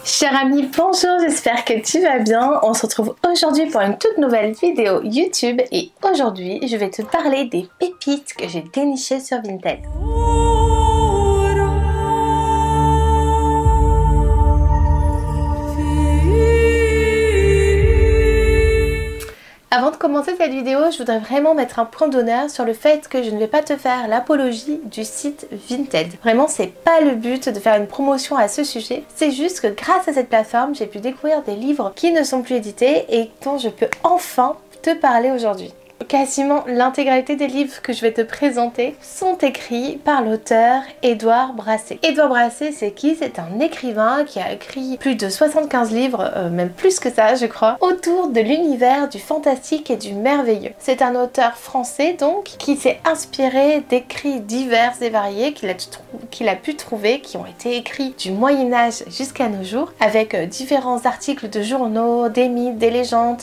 Cher ami, bonjour, j'espère que tu vas bien. On se retrouve aujourd'hui pour une toute nouvelle vidéo YouTube et aujourd'hui je vais te parler des pépites que j'ai dénichées sur Vinted. Avant de commencer cette vidéo, je voudrais vraiment mettre un point d'honneur sur le fait que je ne vais pas te faire l'apologie du site Vinted. Vraiment, c'est pas le but de faire une promotion à ce sujet, c'est juste que grâce à cette plateforme, j'ai pu découvrir des livres qui ne sont plus édités et dont je peux enfin te parler aujourd'hui. Quasiment l'intégralité des livres que je vais te présenter sont écrits par l'auteur Édouard Brassé. Édouard Brassé, c'est qui? C'est un écrivain qui a écrit plus de 75 livres, même plus que ça je crois, autour de l'univers du fantastique et du merveilleux. C'est un auteur français donc qui s'est inspiré d'écrits divers et variés qu'il a pu trouver, qui ont été écrits du Moyen-Âge jusqu'à nos jours, avec différents articles de journaux, des mythes, des légendes,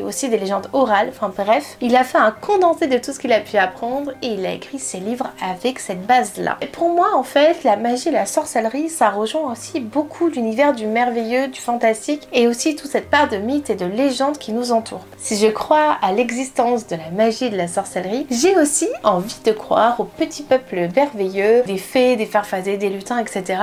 aussi des légendes orales, enfin bref. Il a fait un condensé de tout ce qu'il a pu apprendre et il a écrit ses livres avec cette base-là. Et pour moi, en fait, la magie et la sorcellerie, ça rejoint aussi beaucoup l'univers du merveilleux, du fantastique et aussi toute cette part de mythes et de légendes qui nous entourent. Si je crois à l'existence de la magie et de la sorcellerie, j'ai aussi envie de croire au petit peuple merveilleux, des fées, des farfadets, des lutins, etc.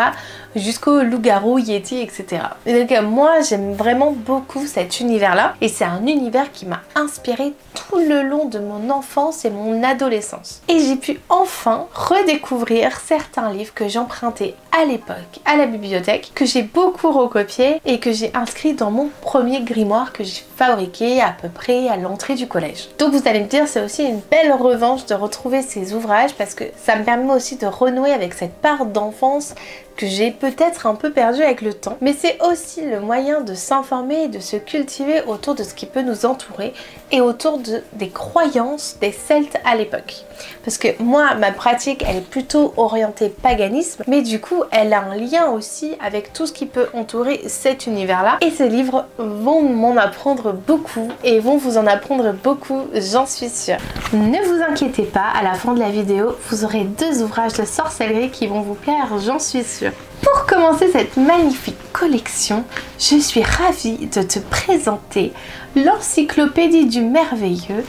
jusqu'aux loups-garous, yétis, etc. Et donc moi, j'aime vraiment beaucoup cet univers-là et c'est un univers qui m'a inspiré tout le long de mon enfance et mon adolescence. Et j'ai pu enfin redécouvrir certains livres que j'empruntais à l'époque à la bibliothèque, que j'ai beaucoup recopié et que j'ai inscrit dans mon premier grimoire que j'ai fabriqué à peu près à l'entrée du collège. Donc vous allez me dire, c'est aussi une belle revanche de retrouver ces ouvrages parce que ça me permet aussi de renouer avec cette part d'enfance que j'ai peut-être un peu perdu avec le temps, mais c'est aussi le moyen de s'informer et de se cultiver autour de ce qui peut nous entourer et autour des croyances des Celtes à l'époque. Parce que moi, ma pratique, elle est plutôt orientée paganisme, mais du coup, elle a un lien aussi avec tout ce qui peut entourer cet univers-là. Et ces livres vont m'en apprendre beaucoup et vont vous en apprendre beaucoup, j'en suis sûre. Ne vous inquiétez pas, à la fin de la vidéo, vous aurez 2 ouvrages de sorcellerie qui vont vous plaire, j'en suis sûre. Pour commencer cette magnifique collection, je suis ravie de te présenter l'Encyclopédie du merveilleux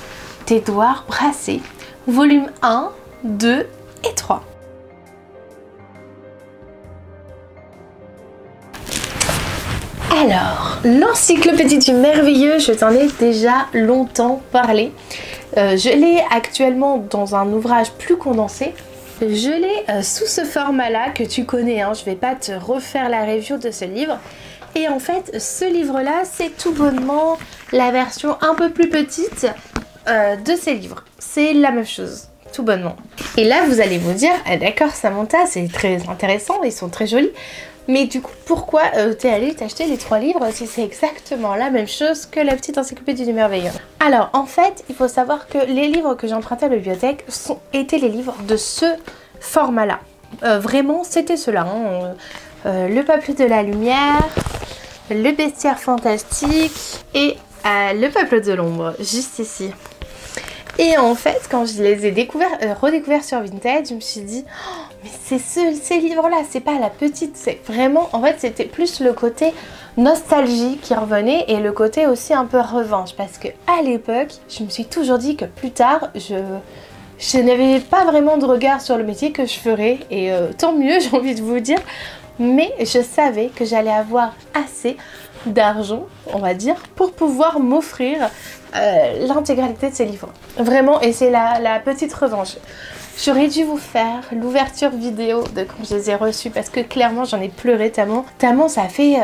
d'Édouard Brassé, volume 1, 2 et 3. Alors, l'Encyclopédie du merveilleux, je t'en ai déjà longtemps parlé. Je l'ai actuellement dans un ouvrage plus condensé. Je l'ai sous ce format-là que tu connais, hein. Je vais pas te refaire la review de ce livre. Et en fait, ce livre-là, c'est tout bonnement la version un peu plus petite de ces livres. C'est la même chose, tout bonnement. Et là, vous allez vous dire, ah, d'accord Samantha, c'est très intéressant, ils sont très jolis. Mais du coup, pourquoi t'es allée t'acheter les 3 livres si c'est exactement la même chose que la petite encyclopédie du merveilleux? Alors, en fait, il faut savoir que les livres que j'empruntais à la bibliothèque étaient les livres de ce format-là. Vraiment, c'était cela. Hein. Le peuple de la lumière, le bestiaire fantastique et le peuple de l'ombre, juste ici. Et en fait, quand je les ai redécouverts sur Vinted, je me suis dit, oh, mais c'est ces livres-là, c'est pas la petite, c'est vraiment, en fait, c'était plus le côté nostalgie qui revenait et le côté aussi un peu revanche. Parce que à l'époque, je me suis toujours dit que plus tard, je n'avais pas vraiment de regard sur le métier que je ferais. Et tant mieux, j'ai envie de vous dire. Mais je savais que j'allais avoir assez d'argent, on va dire, pour pouvoir m'offrir l'intégralité de ces livres. Vraiment, et c'est la petite revanche. J'aurais dû vous faire l'ouverture vidéo de quand je les ai reçus parce que clairement j'en ai pleuré tellement ça fait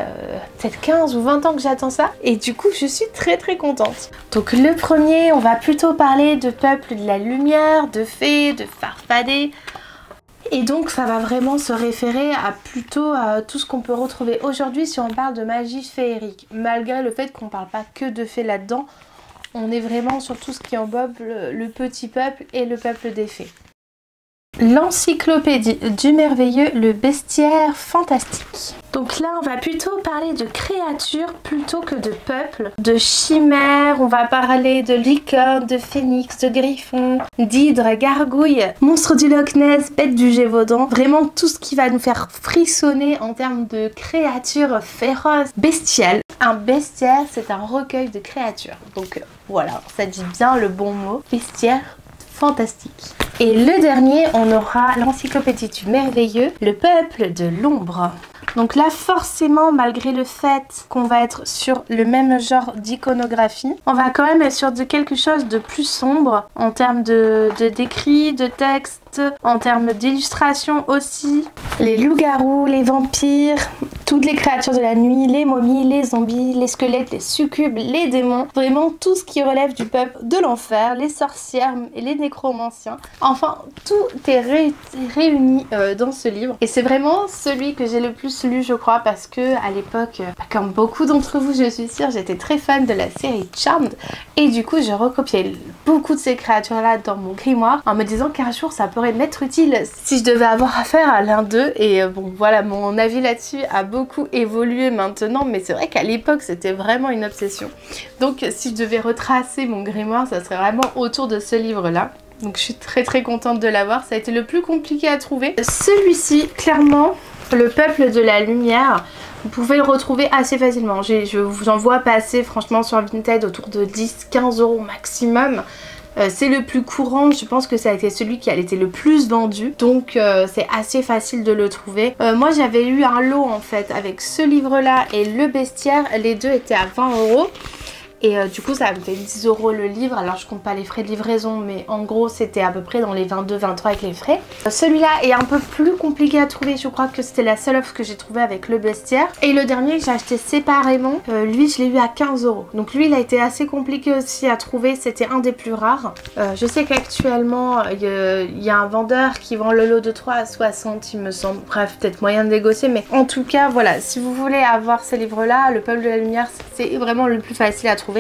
peut-être 15 ou 20 ans que j'attends ça et du coup je suis très contente. Donc le premier, on va plutôt parler de peuple de la lumière, de fées, de farfadets. Et donc ça va vraiment se référer à plutôt à tout ce qu'on peut retrouver aujourd'hui si on parle de magie féerique. Malgré le fait qu'on parle pas que de fées là-dedans, on est vraiment sur tout ce qui englobe le petit peuple et le peuple des fées. L'encyclopédie du merveilleux, le bestiaire fantastique. Donc là, on va plutôt parler de créatures plutôt que de peuples, de chimères, on va parler de licornes, de phénix, de griffons, d'hydres, gargouilles, monstres du Loch Ness, bêtes du Gévaudan, vraiment tout ce qui va nous faire frissonner en termes de créatures féroces, bestiales. Un bestiaire, c'est un recueil de créatures. Donc voilà, ça dit bien le bon mot, bestiaire fantastique. Et le dernier, on aura l'encyclopédie du merveilleux, le peuple de l'ombre. Donc là, forcément, malgré le fait qu'on va être sur le même genre d'iconographie, on va quand même être sur quelque chose de plus sombre en termes de d'écrit, de texte, en termes d'illustration aussi. Les loups-garous, les vampires, toutes les créatures de la nuit, les momies, les zombies, les squelettes, les succubes, les démons, vraiment tout ce qui relève du peuple de l'enfer, les sorcières et les nécromanciens. Enfin, tout est réuni dans ce livre. Et c'est vraiment celui que j'ai le plus lu, je crois, parce que à l'époque, comme beaucoup d'entre vous, je suis sûre, j'étais très fan de la série Charmed. Et du coup, je recopiais beaucoup de ces créatures-là dans mon grimoire en me disant qu'un jour, ça pourrait m'être utile si je devais avoir affaire à l'un d'eux. Et bon, voilà, mon avis là-dessus a beaucoup évolué maintenant, mais c'est vrai qu'à l'époque, c'était vraiment une obsession. Donc, si je devais retracer mon grimoire, ça serait vraiment autour de ce livre-là. Donc, je suis très contente de l'avoir. Ça a été le plus compliqué à trouver. Celui-ci, clairement, le peuple de la lumière, vous pouvez le retrouver assez facilement. Je vous en vois passer franchement sur Vinted autour de 10-15 € maximum. C'est le plus courant, je pense que ça a été celui qui a été le plus vendu, donc c'est assez facile de le trouver. Moi j'avais eu un lot en fait avec ce livre là et le bestiaire, les deux étaient à 20 €. Et du coup ça me fait 10 € le livre, alors je compte pas les frais de livraison, mais en gros c'était à peu près dans les 22-23 avec les frais. Celui-là est un peu plus compliqué à trouver, je crois que c'était la seule offre que j'ai trouvée avec le bestiaire. Et le dernier que j'ai acheté séparément, lui je l'ai eu à 15 €. Donc lui il a été assez compliqué aussi à trouver, c'était un des plus rares. Je sais qu'actuellement il y a un vendeur qui vend le lot de 3 à 60 il me semble. Bref, peut-être moyen de négocier, mais en tout cas voilà, si vous voulez avoir ce livre-là, le peuple de la lumière, c'est vraiment le plus facile à trouver.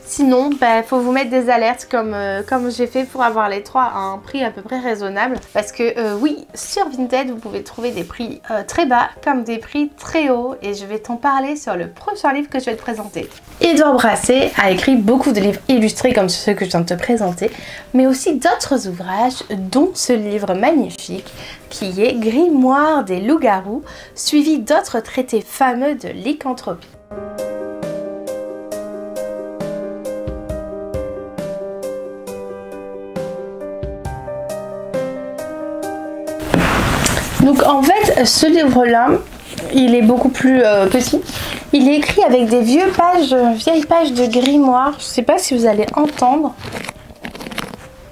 Sinon, faut vous mettre des alertes comme j'ai fait pour avoir les trois à un prix à peu près raisonnable. Parce que oui, sur Vinted, vous pouvez trouver des prix très bas comme des prix très hauts. Et je vais t'en parler sur le prochain livre que je vais te présenter. Édouard Brassé a écrit beaucoup de livres illustrés comme ceux que je viens de te présenter. Mais aussi d'autres ouvrages, dont ce livre magnifique qui est Grimoire des loups-garous, suivi d'autres traités fameux de lycanthropie. Donc en fait, ce livre-là, il est beaucoup plus petit. Il est écrit avec des vieilles pages de grimoire. Je sais pas si vous allez entendre.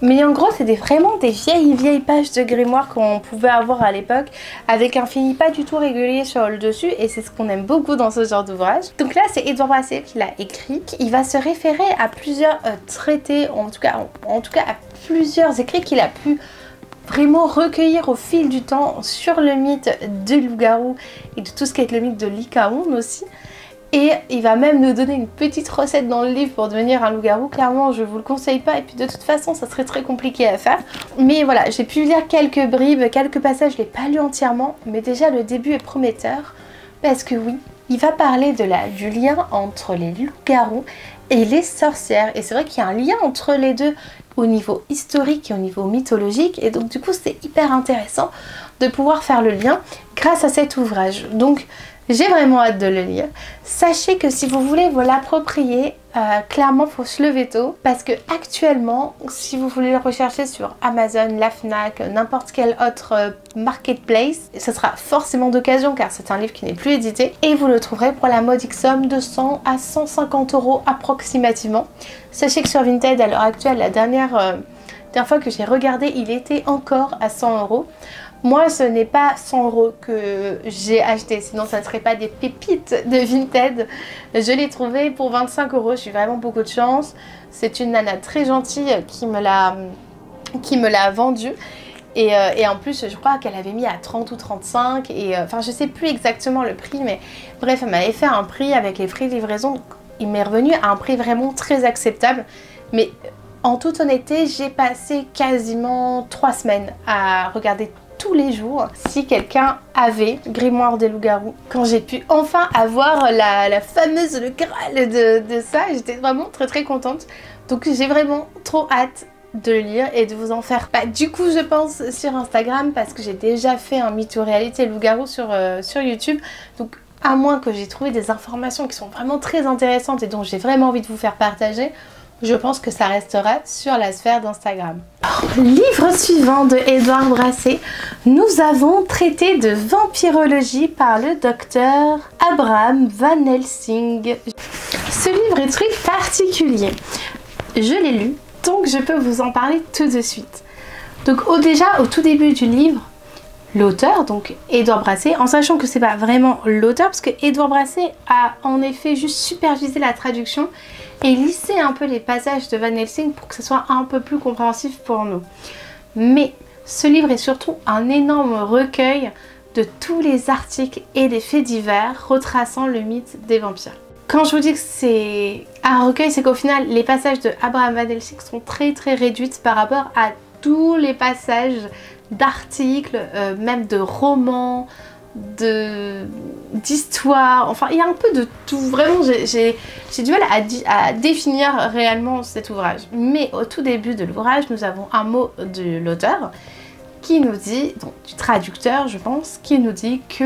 Mais en gros, c'est vraiment des vieilles pages de grimoire qu'on pouvait avoir à l'époque, avec un fini pas du tout régulier sur le dessus, et c'est ce qu'on aime beaucoup dans ce genre d'ouvrage. Donc là, c'est Édouard Brassé qui l'a écrit. Il va se référer à plusieurs traités, en tout cas à plusieurs écrits qu'il a pu vraiment recueillir au fil du temps sur le mythe du loup-garou et de tout ce qui est le mythe de Lycaon aussi. Et il va même nous donner une petite recette dans le livre pour devenir un loup-garou. Clairement, je vous le conseille pas, et puis de toute façon, ça serait très compliqué à faire. Mais voilà, j'ai pu lire quelques bribes, quelques passages, je l'ai pas lu entièrement, mais déjà le début est prometteur. Parce que oui, il va parler du lien entre les loups-garous et les sorcières. Et c'est vrai qu'il y a un lien entre les deux au niveau historique et au niveau mythologique. Et donc du coup, c'est hyper intéressant de pouvoir faire le lien grâce à cet ouvrage. Donc j'ai vraiment hâte de le lire. Sachez que si vous voulez vous l'approprier, clairement il faut se lever tôt, parce que actuellement, si vous voulez le rechercher sur Amazon, la Fnac, n'importe quel autre marketplace, ce sera forcément d'occasion car c'est un livre qui n'est plus édité, et vous le trouverez pour la modique somme de 100 à 150 € approximativement. Sachez que sur Vinted à l'heure actuelle, la dernière fois que j'ai regardé, il était encore à 100 €. Moi, ce n'est pas 100 € que j'ai acheté, sinon ça ne serait pas des pépites de Vinted. Je l'ai trouvé pour 25 €, je suis vraiment beaucoup de chance. C'est une nana très gentille qui me l'a vendu. Et en plus, je crois qu'elle avait mis à 30 ou 35. Et enfin, je sais plus exactement le prix, mais bref, elle m'avait fait un prix avec les frais de livraison. Il m'est revenu à un prix vraiment très acceptable. Mais En toute honnêteté, j'ai passé quasiment 3 semaines à regarder tous les jours si quelqu'un avait Grimoire des loups-garous. Quand j'ai pu enfin avoir la fameuse, le Graal de ça, j'étais vraiment très contente. Donc j'ai vraiment trop hâte de le lire et de vous en faire pas. Du coup, je pense sur Instagram, parce que j'ai déjà fait un mytho réalité loup-garou sur YouTube. Donc à moins que j'ai trouvé des informations qui sont vraiment très intéressantes et dont j'ai vraiment envie de vous faire partager, je pense que ça restera sur la sphère d'Instagram. Livre suivant de Édouard Brassé, nous avons traité de vampirologie par le docteur Abraham Van Helsing. Ce livre est très particulier. Je l'ai lu, donc je peux vous en parler tout de suite. Donc déjà, au tout début du livre, l'auteur, donc Édouard Brassé, en sachant que c'est pas vraiment l'auteur, parce que Édouard Brassé a en effet juste supervisé la traduction et lissé un peu les passages de Van Helsing pour que ce soit un peu plus compréhensif pour nous. Mais ce livre est surtout un énorme recueil de tous les articles et des faits divers retraçant le mythe des vampires. Quand je vous dis que c'est un recueil, c'est qu'au final, les passages de Abraham Van Helsing sont très réduits par rapport à tous les passages d'articles, même de romans, d'histoires, enfin il y a un peu de tout. Vraiment j'ai du mal à définir réellement cet ouvrage. Mais au tout début de l'ouvrage, nous avons un mot de l'auteur qui nous dit, donc du traducteur je pense, qui nous dit que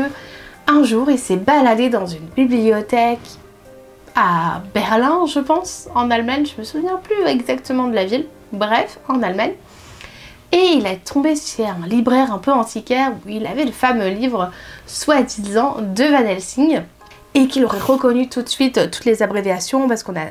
un jour il s'est baladé dans une bibliothèque à Berlin, je pense, en Allemagne, je me souviens plus exactement de la ville, bref, en Allemagne. Et il est tombé chez un libraire un peu antiquaire où il avait le fameux livre soi-disant de Van Helsing et qu'il aurait reconnu tout de suite toutes les abréviations parce qu'on a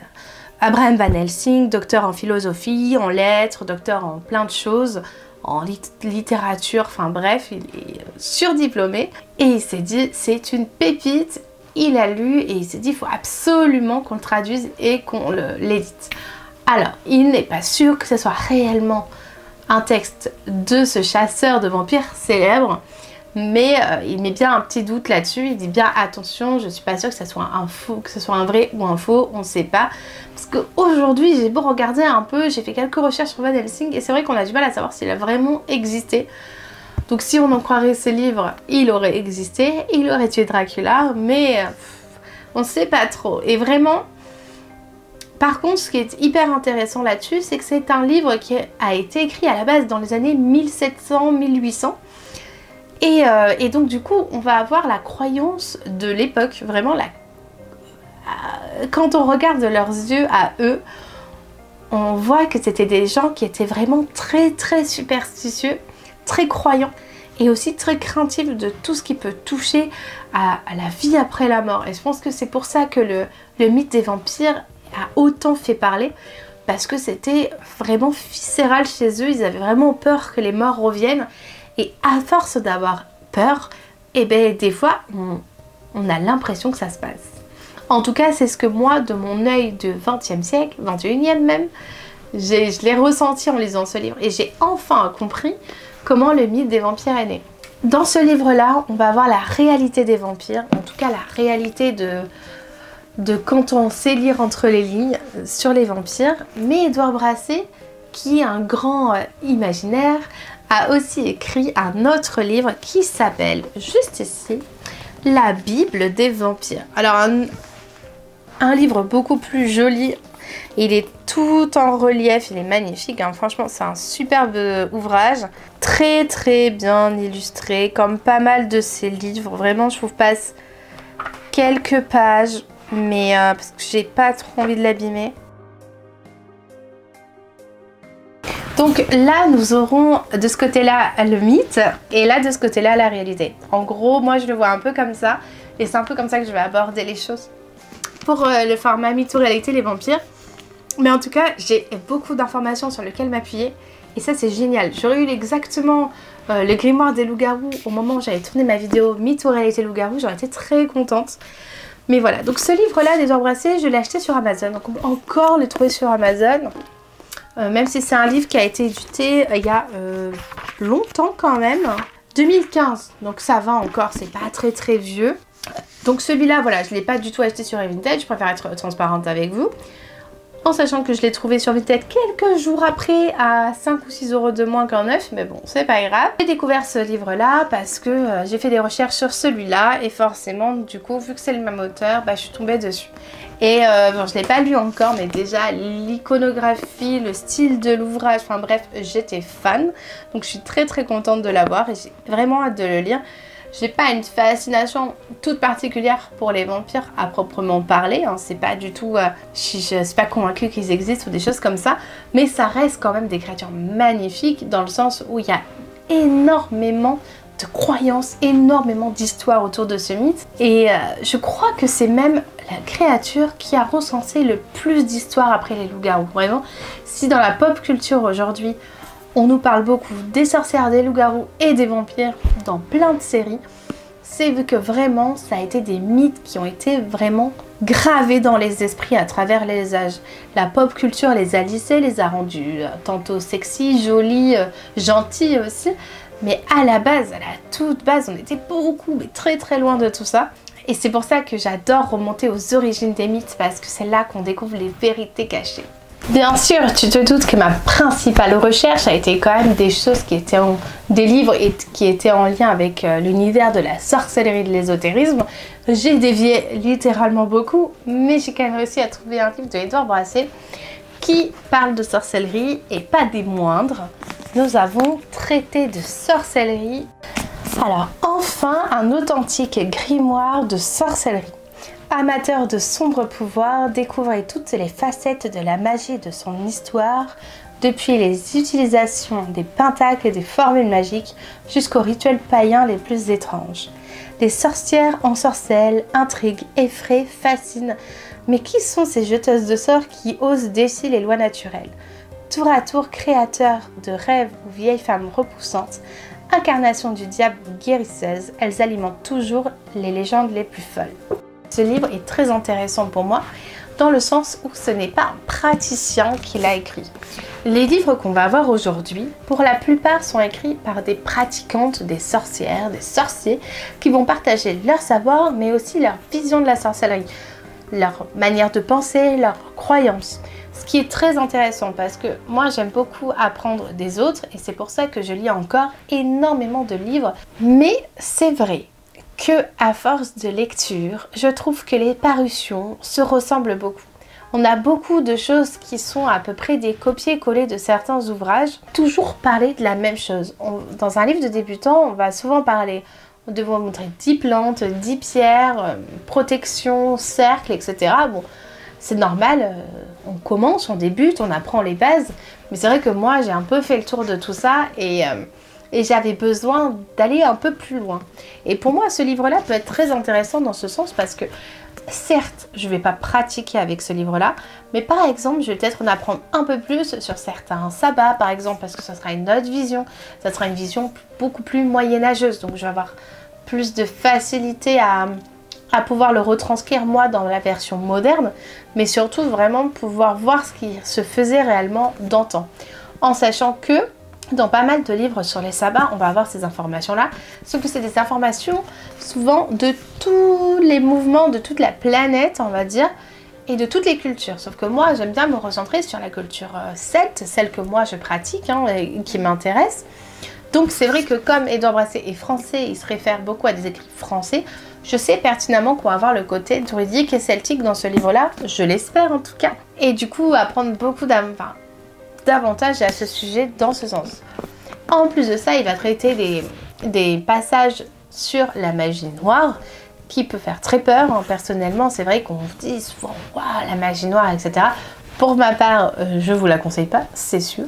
Abraham Van Helsing, docteur en philosophie, en lettres, docteur en plein de choses, en littérature, enfin bref, il est surdiplômé. Et il s'est dit, c'est une pépite, il a lu et il s'est dit, il faut absolument qu'on le traduise et qu'on l'édite. Alors, il n'est pas sûr que ce soit réellement un texte de ce chasseur de vampires célèbre, mais il met bien un petit doute là-dessus. Il dit bien attention, je suis pas sûre que ce soit un faux, que ce soit un vrai ou un faux, on sait pas. Parce qu'aujourd'hui, j'ai beau regarder un peu, j'ai fait quelques recherches sur Van Helsing et c'est vrai qu'on a du mal à savoir s'il a vraiment existé. Donc si on en croirait ses livres, il aurait existé, il aurait tué Dracula, mais on sait pas trop. Et vraiment, par contre, ce qui est hyper intéressant là-dessus, c'est que c'est un livre qui a été écrit à la base dans les années 1700-1800. Et donc du coup, on va avoir la croyance de l'époque, vraiment quand on regarde leurs yeux à eux, on voit que c'était des gens qui étaient vraiment très superstitieux, très croyants et aussi très craintifs de tout ce qui peut toucher à la vie après la mort. Et je pense que c'est pour ça que le mythe des vampires a autant fait parler, parce que c'était vraiment viscéral chez eux. Ils avaient vraiment peur que les morts reviennent, et à force d'avoir peur, et ben des fois on a l'impression que ça se passe. En tout cas, c'est ce que moi, de mon œil de 20e siècle, 21e même, je l'ai ressenti en lisant ce livre, et j'ai enfin compris comment le mythe des vampires est né. Dans ce livre-là, on va avoir la réalité des vampires, en tout cas la réalité de quand on sait lire entre les lignes sur les vampires. Mais Édouard Brassé, qui est un grand imaginaire, a aussi écrit un autre livre qui s'appelle, juste ici, La Bible des vampires. Alors un livre beaucoup plus joli, il est tout en relief, il est magnifique, hein. Franchement c'est un superbe ouvrage, très bien illustré, comme pas mal de ses livres. Vraiment, je vous passe quelques pages, mais parce que j'ai pas trop envie de l'abîmer. Donc là, nous aurons de ce côté-là le mythe et là de ce côté-là la réalité. En gros, moi je le vois un peu comme ça, et c'est un peu comme ça que je vais aborder les choses pour le format mytho réalité les vampires. Mais en tout cas, j'ai beaucoup d'informations sur lesquelles m'appuyer, et ça c'est génial. J'aurais eu exactement le grimoire des loups-garous au moment où j'avais tourné ma vidéo mytho réalité loups-garous, j'aurais été très contente. Mais voilà, donc ce livre-là d'Édouard Brassé, je l'ai acheté sur Amazon. Donc on peut encore le trouver sur Amazon. Même si c'est un livre qui a été édité il y a longtemps quand même. 2015, donc ça va encore, c'est pas très vieux. Donc celui-là, voilà, je ne l'ai pas du tout acheté sur Vinted, je préfère être transparente avec vous. en sachant que je l'ai trouvé sur Vinted quelques jours après à 5 ou 6 € de moins qu'en neuf, mais bon, c'est pas grave. J'ai découvert ce livre-là parce que j'ai fait des recherches sur celui-là et forcément, du coup, vu que c'est le même auteur, je suis tombée dessus. Et bon, je l'ai pas lu encore, mais déjà l'iconographie, le style de l'ouvrage, enfin bref, j'étais fan. Donc je suis très contente de l'avoir et j'ai vraiment hâte de le lire. J'ai pas une fascination toute particulière pour les vampires à proprement parler, hein. C'est pas du tout, je suis pas convaincue qu'ils existent ou des choses comme ça, mais ça reste quand même des créatures magnifiques dans le sens où il y a énormément de croyances, énormément d'histoires autour de ce mythe et je crois que c'est même la créature qui a recensé le plus d'histoires après les loups-garous. Vraiment, si dans la pop culture aujourd'hui on nous parle beaucoup des sorcières, des loups-garous et des vampires dans plein de séries, c'est vu que vraiment ça a été des mythes qui ont été vraiment gravés dans les esprits à travers les âges. La pop culture les a lissés, les a rendus tantôt sexy, jolis, gentils aussi, mais à la base, à la toute base, on était beaucoup, mais très loin de tout ça. Et c'est pour ça que j'adore remonter aux origines des mythes parce que c'est là qu'on découvre les vérités cachées. Bien sûr, tu te doutes que ma principale recherche a été quand même des choses qui étaient des livres et qui étaient en lien avec l'univers de la sorcellerie et de l'ésotérisme. J'ai dévié littéralement beaucoup, mais j'ai quand même réussi à trouver un livre de Édouard Brassé qui parle de sorcellerie et pas des moindres. Nous avons traité de sorcellerie. Alors enfin, un authentique grimoire de sorcellerie. Amateur de sombres pouvoirs, découvrez toutes les facettes de la magie de son histoire, depuis les utilisations des pentacles et des formules magiques jusqu'aux rituels païens les plus étranges. Les sorcières ensorcellent, intriguent, effraient, fascinent. Mais qui sont ces jeteuses de sorts qui osent défier les lois naturelles? Tour à tour créateurs de rêves ou vieilles femmes repoussantes, incarnation du diable ou guérisseuses, elles alimentent toujours les légendes les plus folles. Ce livre est très intéressant pour moi dans le sens où ce n'est pas un praticien qui l'a écrit. Les livres qu'on va voir aujourd'hui, pour la plupart, sont écrits par des pratiquantes, des sorcières, des sorciers qui vont partager leur savoir mais aussi leur vision de la sorcellerie, leur manière de penser, leurs croyances. Ce qui est très intéressant parce que moi j'aime beaucoup apprendre des autres et c'est pour ça que je lis encore énormément de livres. Mais c'est vrai que à force de lecture, je trouve que les parutions se ressemblent beaucoup. On a beaucoup de choses qui sont à peu près des copier-coller de certains ouvrages, toujours parler de la même chose. Dans un livre de débutant, on va souvent parler, on devrait montrer 10 plantes, 10 pierres, protection, cercle, etc. Bon, c'est normal, on commence, on débute, on apprend les bases, mais c'est vrai que moi j'ai un peu fait le tour de tout ça et j'avais besoin d'aller un peu plus loin. Et pour moi, ce livre-là peut être très intéressant dans ce sens parce que, certes, je ne vais pas pratiquer avec ce livre-là, mais par exemple, je vais peut-être en apprendre un peu plus sur certains sabbats, par exemple, parce que ça sera une autre vision. Ça sera une vision beaucoup plus moyenâgeuse, donc je vais avoir plus de facilité à pouvoir le retranscrire, moi, dans la version moderne, mais surtout vraiment pouvoir voir ce qui se faisait réellement d'antan. En sachant que dans pas mal de livres sur les sabbats, on va avoir ces informations-là, sauf que c'est des informations souvent de tous les mouvements de toute la planète, on va dire, et de toutes les cultures. Sauf que moi, j'aime bien me recentrer sur la culture celte, celle que moi je pratique, et qui m'intéresse. Donc c'est vrai que comme Édouard Brassé est français, il se réfère beaucoup à des écrits français, je sais pertinemment qu'on va avoir le côté druidique et celtique dans ce livre-là, je l'espère en tout cas. Et du coup, apprendre beaucoup davantage à ce sujet dans ce sens. En plus de ça, il va traiter des passages sur la magie noire qui peut faire très peur. Personnellement, c'est vrai qu'on dit souvent waouh, la magie noire, etc. Pour ma part, je vous la conseille pas, c'est sûr.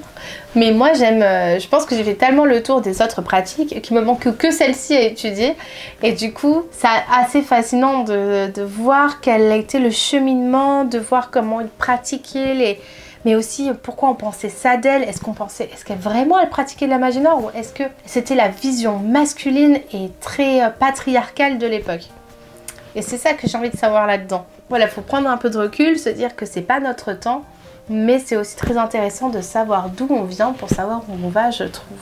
Mais moi, je pense que j'ai fait tellement le tour des autres pratiques qu'il me manque que celle-ci à étudier. Et du coup, c'est assez fascinant de voir quel a été le cheminement, de voir comment ils pratiquaient mais aussi pourquoi on pensait ça d'elle. Est-ce qu'elle vraiment elle pratiquait de la magie noire ou est-ce que c'était la vision masculine et très patriarcale de l'époque? Et c'est ça que j'ai envie de savoir là-dedans. Voilà, il faut prendre un peu de recul, se dire que c'est pas notre temps, mais c'est aussi très intéressant de savoir d'où on vient pour savoir où on va, je trouve.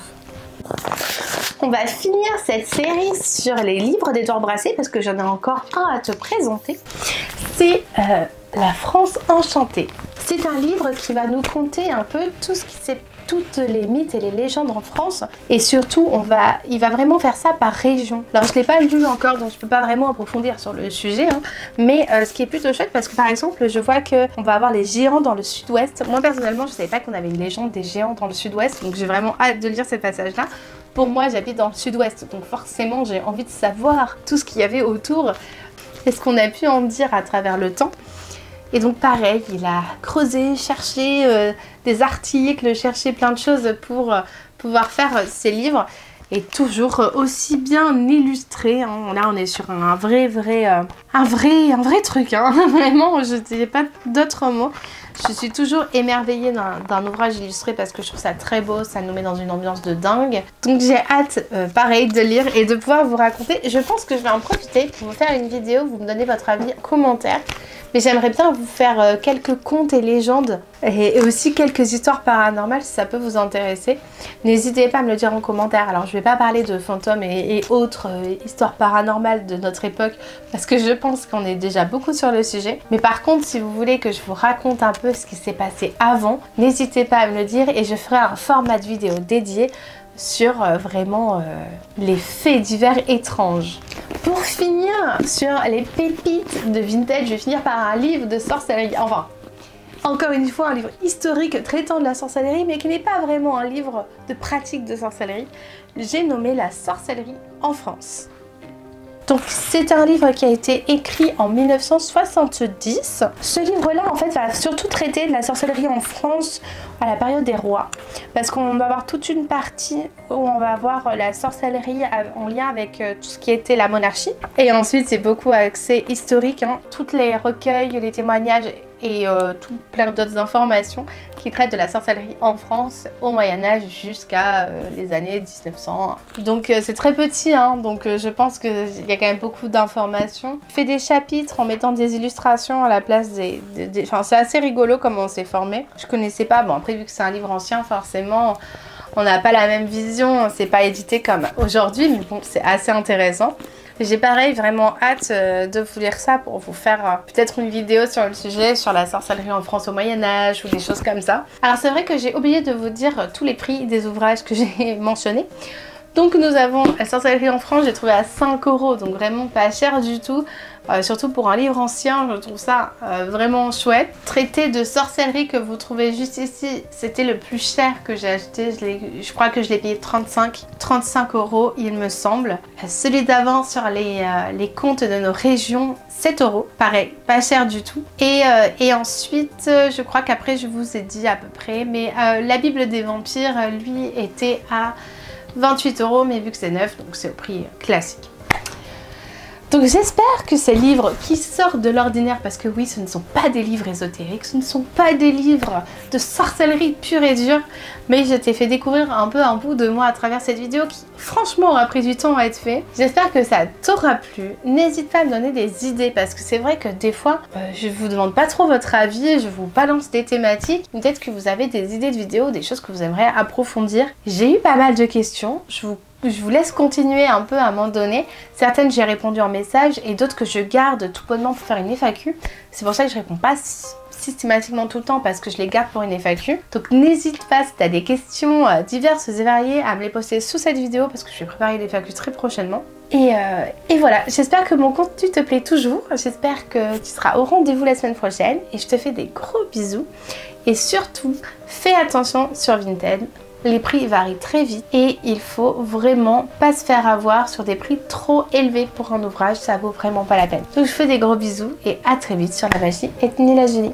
On va finir cette série sur les livres d'Édouard Brassé parce que j'en ai encore un à te présenter. C'est La France enchantée. C'est un livre qui va nous conter un peu tout ce qui s'est toutes les mythes et les légendes en France, et surtout il va vraiment faire ça par région. Alors je l'ai pas lu encore, donc je peux pas vraiment approfondir sur le sujet, hein. Mais ce qui est plutôt chouette, parce que par exemple je vois que on va avoir les géants dans le sud-ouest. Moi personnellement je savais pas qu'on avait une légende des géants dans le sud-ouest, donc j'ai vraiment hâte de lire ce passage là. Pour moi j'habite dans le sud-ouest, donc forcément j'ai envie de savoir tout ce qu'il y avait autour et ce qu'on a pu en dire à travers le temps. Et donc pareil, il a creusé, cherché des articles, cherché plein de choses pour pouvoir faire ses livres. Et toujours aussi bien illustré, hein. Là on est sur un vrai truc, hein. Vraiment, je n'ai pas d'autres mots. Je suis toujours émerveillée d'un ouvrage illustré parce que je trouve ça très beau, ça nous met dans une ambiance de dingue. Donc j'ai hâte, pareil, de lire et de pouvoir vous raconter. Je pense que je vais en profiter pour vous faire une vidéo, vous me donnez votre avis en commentaire. Mais j'aimerais bien vous faire quelques contes et légendes et aussi quelques histoires paranormales si ça peut vous intéresser. N'hésitez pas à me le dire en commentaire. Alors je vais pas parler de fantômes et autres histoires paranormales de notre époque parce que je pense qu'on est déjà beaucoup sur le sujet. Mais par contre, si vous voulez que je vous raconte un peu ce qui s'est passé avant, n'hésitez pas à me le dire et je ferai un format de vidéo dédié sur vraiment les faits divers étranges. Pour finir sur les pépites de vintage, je vais finir par un livre de sorcellerie. Enfin, encore une fois, un livre historique traitant de la sorcellerie, mais qui n'est pas vraiment un livre de pratique de sorcellerie. J'ai nommé La sorcellerie en France. Donc c'est un livre qui a été écrit en 1970. Ce livre-là en fait va surtout traiter de la sorcellerie en France à la période des rois. Parce qu'on va avoir toute une partie où on va avoir la sorcellerie en lien avec tout ce qui était la monarchie. Et ensuite c'est beaucoup axé historique, hein. Tous les recueils, les témoignages et tout plein d'autres informations qui traitent de la sorcellerie en France au Moyen-Âge jusqu'à les années 1900. Donc c'est très petit, hein, donc je pense qu'il y a quand même beaucoup d'informations. Je fais des chapitres en mettant des illustrations à la place Enfin, c'est assez rigolo comment on s'est formé. Je connaissais pas, bon après vu que c'est un livre ancien, forcément on n'a pas la même vision, c'est pas édité comme aujourd'hui, mais bon c'est assez intéressant. J'ai pareil vraiment hâte de vous lire ça pour vous faire peut-être une vidéo sur le sujet, sur la sorcellerie en France au Moyen-Âge ou des choses comme ça. Alors c'est vrai que j'ai oublié de vous dire tous les prix des ouvrages que j'ai mentionnés. Donc nous avons la sorcellerie en France, j'ai trouvé à 5 €, donc vraiment pas cher du tout. Surtout pour un livre ancien, je trouve ça vraiment chouette. Traité de sorcellerie que vous trouvez juste ici, c'était le plus cher que j'ai acheté. Je crois que je l'ai payé 35 € il me semble. Celui d'avant sur les contes de nos régions, 7 €. Pareil, pas cher du tout. Et ensuite, je crois qu'après je vous ai dit à peu près, mais la Bible des vampires, lui, était à 28 €, mais vu que c'est neuf, donc c'est au prix classique. Donc j'espère que ces livres qui sortent de l'ordinaire, parce que oui, ce ne sont pas des livres ésotériques, ce ne sont pas des livres de sorcellerie pure et dure, mais je t'ai fait découvrir un peu un bout de moi à travers cette vidéo qui franchement aura pris du temps à être fait. J'espère que ça t'aura plu. N'hésite pas à me donner des idées, parce que c'est vrai que des fois, je vous demande pas trop votre avis, je vous balance des thématiques. Peut-être que vous avez des idées de vidéos, des choses que vous aimeriez approfondir. J'ai eu pas mal de questions, je vous laisse continuer un peu à m'en donner. Certaines j'ai répondu en message et d'autres que je garde tout bonnement pour faire une FAQ. C'est pour ça que je réponds pas systématiquement tout le temps parce que je les garde pour une FAQ. Donc n'hésite pas si tu as des questions diverses et variées à me les poster sous cette vidéo parce que je vais préparer les FAQ très prochainement. Et voilà, j'espère que mon contenu te plaît toujours. J'espère que tu seras au rendez-vous la semaine prochaine et je te fais des gros bisous. Et surtout, fais attention sur Vinted. Les prix varient très vite et il faut vraiment pas se faire avoir sur des prix trop élevés pour un ouvrage, ça vaut vraiment pas la peine. Donc je fais des gros bisous et à très vite sur La Magie et Tenez la Julie.